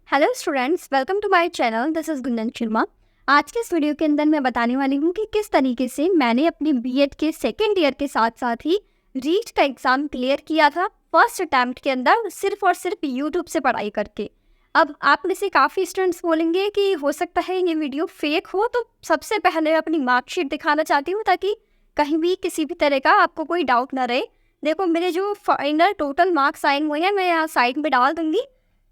Hello students, welcome to my channel. This is Gunjan Sharma. आज के इस वीडियो के अंदर मैं बताने वाली हूँ कि किस तरीके से मैंने अपनी बीएड के सेकेंड ईयर के साथ साथ ही रीट का एग्ज़ाम क्लियर किया था फर्स्ट अटैम्प्ट के अंदर, सिर्फ और सिर्फ यूट्यूब से पढ़ाई करके। अब आप में से काफ़ी स्टूडेंट्स बोलेंगे कि हो सकता है ये वीडियो फेक हो, तो सबसे पहले अपनी मार्कशीट दिखाना चाहती हूँ ताकि कहीं भी किसी भी तरह का आपको कोई डाउट ना रहे। देखो, मेरे जो फाइनल टोटल मार्क्स आए हुए हैं मैं यहाँ साइड में डाल दूँगी।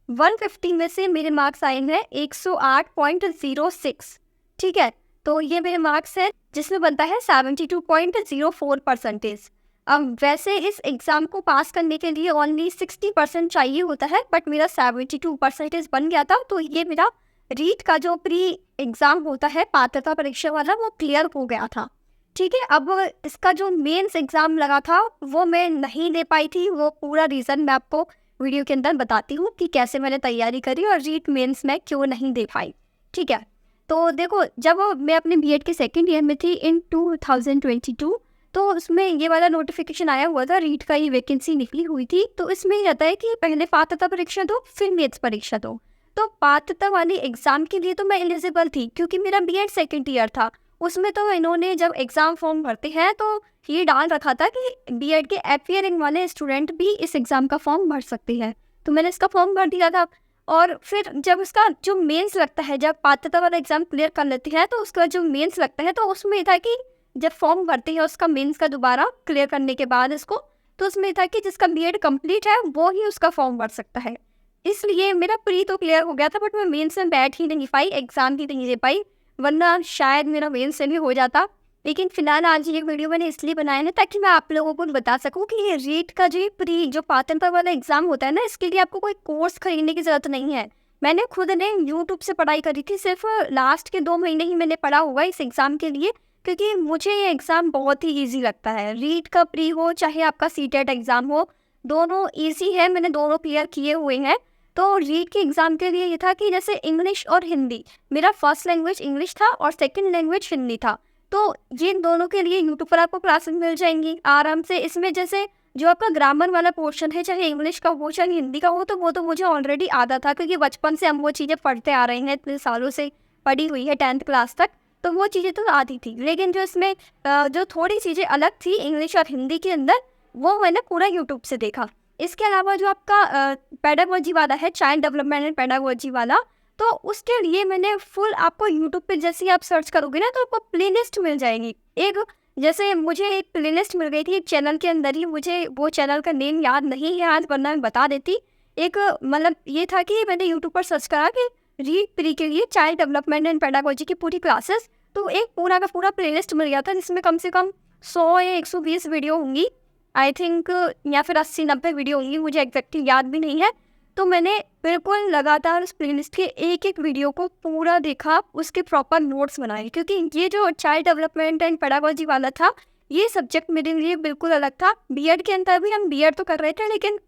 150 में से मेरे मार्क्स आए हैं 108.06। ठीक है, तो ये मेरे मार्क्स हैं जिसमें बनता है 72.04%। अब वैसे इस एग्ज़ाम को पास करने के लिए ओनली 60% चाहिए होता है, बट मेरा 72% बन गया था। तो ये मेरा रीट का जो प्री एग्ज़ाम होता है पात्रता परीक्षा वाला, वो क्लियर हो गया था। ठीक है, अब इसका जो मेंस एग्ज़ाम लगा था वो मैं नहीं दे पाई थी। वो पूरा रीज़न मैं आपको वीडियो के अंदर बताती हूँ कि कैसे मैंने तैयारी करी और रीट मेंस में क्यों नहीं दे पाई। ठीक है, तो देखो, जब मैं अपने बीएड के सेकेंड ईयर में थी इन 2022, तो उसमें ये वाला नोटिफिकेशन आया हुआ था, रीट का ये वैकेंसी निकली हुई थी। तो इसमें ये रहता है कि पहले पात्रता परीक्षा दो, फिर मेंस परीक्षा दो। तो पात्रता वाली एग्ज़ाम के लिए तो मैं एलिजिबल थी क्योंकि मेरा बीएड सेकेंड ईयर था। उसमें तो इन्होंने जब एग्ज़ाम फॉर्म भरते हैं तो ये डाल रखा था कि बीएड के अपियरिंग वाले स्टूडेंट भी इस एग्ज़ाम का फॉर्म भर सकते हैं। तो मैंने इसका फॉर्म भर दिया था। और फिर जब उसका जो मेंस लगता है, जब पात्रता वाला एग्ज़ाम क्लियर कर लेती है तो उसका जो मेंस लगता है, तो उसमें था कि जब फॉर्म भरते हैं उसका मेंस का दोबारा क्लियर करने के बाद इसको, तो उसमें था कि जिसका बीएड कंप्लीट है वो ही उसका फॉर्म भर सकता है। इसलिए मेरा प्री तो क्लियर हो गया था, बट मैं मेंस में बैठ ही नहीं पाई, एग्ज़ाम ही नहीं दे पाई, वरना शायद मेरा मेंस से भी हो जाता। लेकिन फिलहाल आज ये वीडियो मैंने इसलिए बनाया है ताकि मैं आप लोगों को बता सकूं कि ये रीट का जो पात्रता वाला एग्ज़ाम होता है ना, इसके लिए आपको कोई कोर्स खरीदने की ज़रूरत नहीं है। मैंने खुद ने यूट्यूब से पढ़ाई करी थी, सिर्फ लास्ट के 2 महीने ही मैंने पढ़ा हुआ इस एग्ज़ाम के लिए, क्योंकि मुझे ये एग्ज़ाम बहुत ही ईजी लगता है। रीट का प्री हो चाहे आपका सीटेट एग्ज़ाम हो, दोनों ईजी है, मैंने दोनों क्लियर किए हुए हैं। तो रीट के एग्ज़ाम के लिए ये था कि जैसे इंग्लिश और हिंदी, मेरा फर्स्ट लैंग्वेज इंग्लिश था और सेकंड लैंग्वेज हिंदी था। तो ये दोनों के लिए यूट्यूब पर आपको क्लासेस मिल जाएंगी आराम से। इसमें जैसे जो आपका ग्रामर वाला पोर्शन है, चाहे इंग्लिश का हो चाहे हिंदी का हो, तो वो तो मुझे ऑलरेडी आता था क्योंकि बचपन से हम वो चीज़ें पढ़ते आ रहे हैं, इतने सालों से पढ़ी हुई है 10th क्लास तक, तो वो चीज़ें तो आती थी। लेकिन जो इसमें जो थोड़ी चीज़ें अलग थी इंग्लिश और हिंदी के अंदर, वो मैंने पूरा यूट्यूब से देखा। इसके अलावा जो आपका पेडागोजी वाला है, चाइल्ड डेवलपमेंट एंड पेडागोजी वाला, तो उसके लिए मैंने फुल आपको यूट्यूब पे जैसे ही आप सर्च करोगे ना, तो आपको प्लेलिस्ट मिल जाएगी। एक जैसे मुझे एक प्लेलिस्ट मिल गई थी एक चैनल के अंदर ही, मुझे वो चैनल का नेम याद नहीं है आज, वरना मैं बता देती। एक मतलब ये था कि मैंने यूट्यूब पर सर्च करा कि रीड प्री के लिए चाइल्ड डेवलपमेंट एंड पेडागोजी की पूरी क्लासेस, तो एक पूरा का पूरा प्लेलिस्ट मिल गया था जिसमें कम से कम 100 या 120 वीडियो होंगी, आई थिंक, या फिर 80-90 वीडियो होंगी, मुझे एग्जैक्टली याद भी नहीं है। तो मैंने बिल्कुल लगातार उस प्लेलिस्ट के एक-एक वीडियो को पूरा देखा, उसके प्रॉपर नोट्स बनाए, क्योंकि ये जो चाइल्ड डेवलपमेंट एंड पेडागोजी वाला था, ये सब्जेक्ट मेरे लिए बिल्कुल अलग था। बीएड के अंदर भी हम बीएड तो कर रहे थे, लेकिन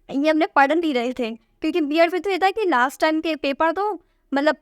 ये हमने पढ़ नहीं रहे थे, क्योंकि बीएड में तो ये था कि लास्ट टाइम के पेपर दो, मतलब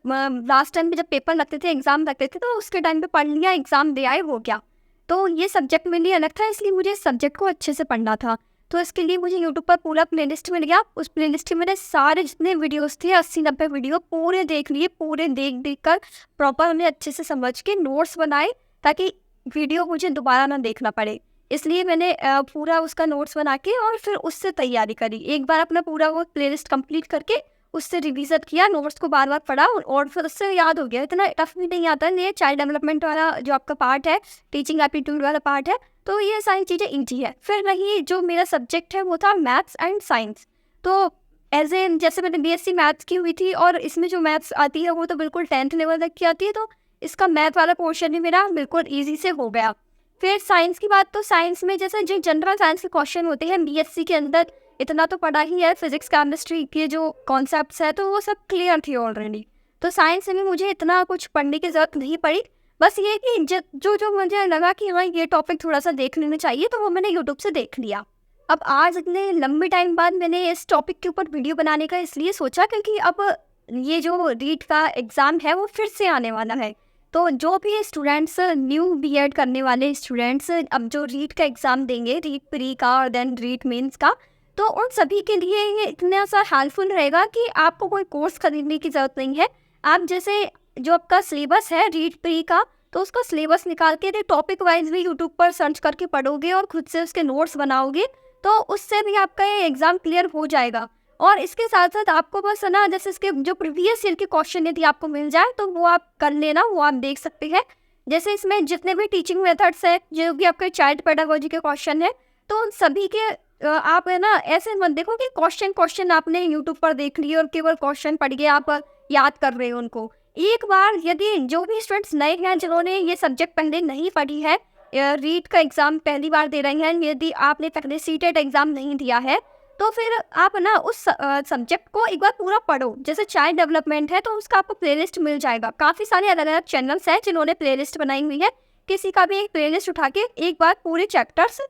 लास्ट टाइम पे जब पेपर लगते थे, एग्ज़ाम लगते थे, तो उसके टाइम पे पढ़ लिया, एग्ज़ाम दे आए, हो गया। तो ये सब्जेक्ट मेरे लिए अलग था, इसलिए मुझे इस सब्जेक्ट को अच्छे से पढ़ना था। तो इसके लिए मुझे यूट्यूब पर पूरा प्लेलिस्ट मिल गया। उस प्लेलिस्ट में मैंने सारे जितने वीडियोस थे 80-90 वीडियो पूरे देख लिए, पूरे देख कर प्रॉपर उन्हें अच्छे से समझ के नोट्स बनाए, ताकि वीडियो मुझे दोबारा ना देखना पड़े। इसलिए मैंने पूरा उसका नोट्स बना के और फिर उससे तैयारी करी। एक बार अपना पूरा वो प्लेलिस्ट कंप्लीट करके उससे रिविज़न किया, नोट्स को बार बार पढ़ा और फिर उससे याद हो गया। इतना टफ भी नहीं आता है। ये चाइल्ड डेवलपमेंट वाला जो आपका पार्ट है, टीचिंग एप्टीट्यूड वाला पार्ट है, तो ये सारी चीज़ें ईजी है। फिर रही जो मेरा सब्जेक्ट है, वो था मैथ्स एंड साइंस। तो एज एन जैसे मैंने बीएससी मैथ्स की हुई थी और इसमें जो मैथ्स आती है वो तो बिल्कुल 10th लेवल तक की आती है, तो इसका मैथ वाला पोर्शन भी मेरा बिल्कुल ईजी से हो गया। फिर साइंस की बात, तो साइंस में जैसे जो जनरल साइंस के क्वेश्चन होते हैं बीएससी के अंदर, इतना तो पढ़ा ही है, फिजिक्स केमिस्ट्री के जो कॉन्सेप्ट्स है तो वो सब क्लियर थी ऑलरेडी। तो साइंस में मुझे इतना कुछ पढ़ने की ज़रूरत नहीं पड़ी। बस ये कि जो जो मुझे लगा कि हाँ ये टॉपिक थोड़ा सा देख लेना चाहिए, तो वो मैंने यूट्यूब से देख लिया। अब आज इतने लंबे टाइम बाद मैंने इस टॉपिक के ऊपर वीडियो बनाने का इसलिए सोचा क्योंकि अब ये जो रीट का एग्ज़ाम है वो फिर से आने वाला है। तो जो भी स्टूडेंट्स न्यू बीएड करने वाले स्टूडेंट्स अब जो रीट का एग्ज़ाम देंगे, रीट प्री का और देन रीट मेंस का, तो उन सभी के लिए ये इतना सा हेल्पफुल रहेगा कि आपको कोई कोर्स खरीदने की ज़रूरत नहीं है। आप जैसे जो आपका सिलेबस है रीड प्री का, तो उसका सिलेबस निकाल के टॉपिक वाइज भी यूट्यूब पर सर्च करके पढ़ोगे और खुद से उसके नोट्स बनाओगे, तो उससे भी आपका ये एग्ज़ाम क्लियर हो जाएगा। और इसके साथ साथ आपको बस है ना, जैसे इसके जो प्रीवियस ईयर के क्वेश्चन यदि आपको मिल जाए तो वो आप कर लेना, वो आप देख सकते हैं। जैसे इसमें जितने भी टीचिंग मेथड्स हैं, जो भी आपके चाइल्ड पेडागोजी के क्वेश्चन है, तो उन सभी के आप है ना ऐसे मत देखो कि क्वेश्चन आपने यूट्यूब पर देख लिए और केवल क्वेश्चन पढ़ के आप याद कर रहे हो उनको। एक बार यदि जो भी स्टूडेंट्स नए हैं जिन्होंने ये सब्जेक्ट पहले नहीं पढ़ी है, रीड का एग्ज़ाम पहली बार दे रहे हैं, यदि आपने पहले सीटेट एग्ज़ाम नहीं दिया है, तो फिर आप ना उस सब्जेक्ट को एक बार पूरा पढ़ो। जैसे चाइल्ड डेवलपमेंट है तो उसका आपको प्लेलिस्ट मिल जाएगा। काफ़ी सारे अलग अलग चैनल्स हैं जिन्होंने प्लेलिस्ट बनाई हुई है। किसी का भी एक प्लेलिस्ट उठा के एक बार पूरे चैप्टर्स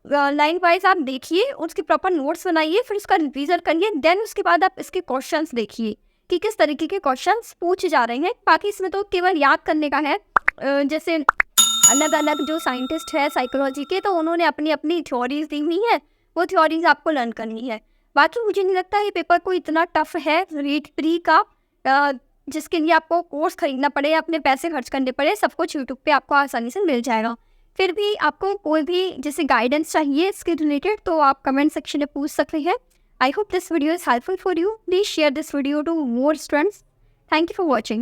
लाइन वाइज आप देखिए, उसके प्रॉपर नोट्स बनाइए, फिर उसका रिवीजन करिए। देन उसके बाद आप इसके क्वेश्चंस देखिए कि किस तरीके के क्वेश्चंस पूछे जा रहे हैं। बाकी इसमें तो केवल याद करने का है। जैसे अलग अलग जो साइंटिस्ट है साइकोलॉजी के, तो उन्होंने अपनी अपनी थ्योरीज दी हुई है, वो थ्योरीज आपको लर्न करनी है। बाकी मुझे नहीं लगता ये पेपर कोई इतना टफ है रीड प्री का, जिसके लिए आपको कोर्स खरीदना पड़े, अपने पैसे खर्च करने पड़े। सब कुछ यूट्यूब पे आपको आसानी से मिल जाएगा। फिर भी आपको कोई भी जैसे गाइडेंस चाहिए इसके रिलेटेड, तो आप कमेंट सेक्शन में पूछ सकते हैं। I hope this video is helpful for you. Please share this video to more students. Thank you for watching.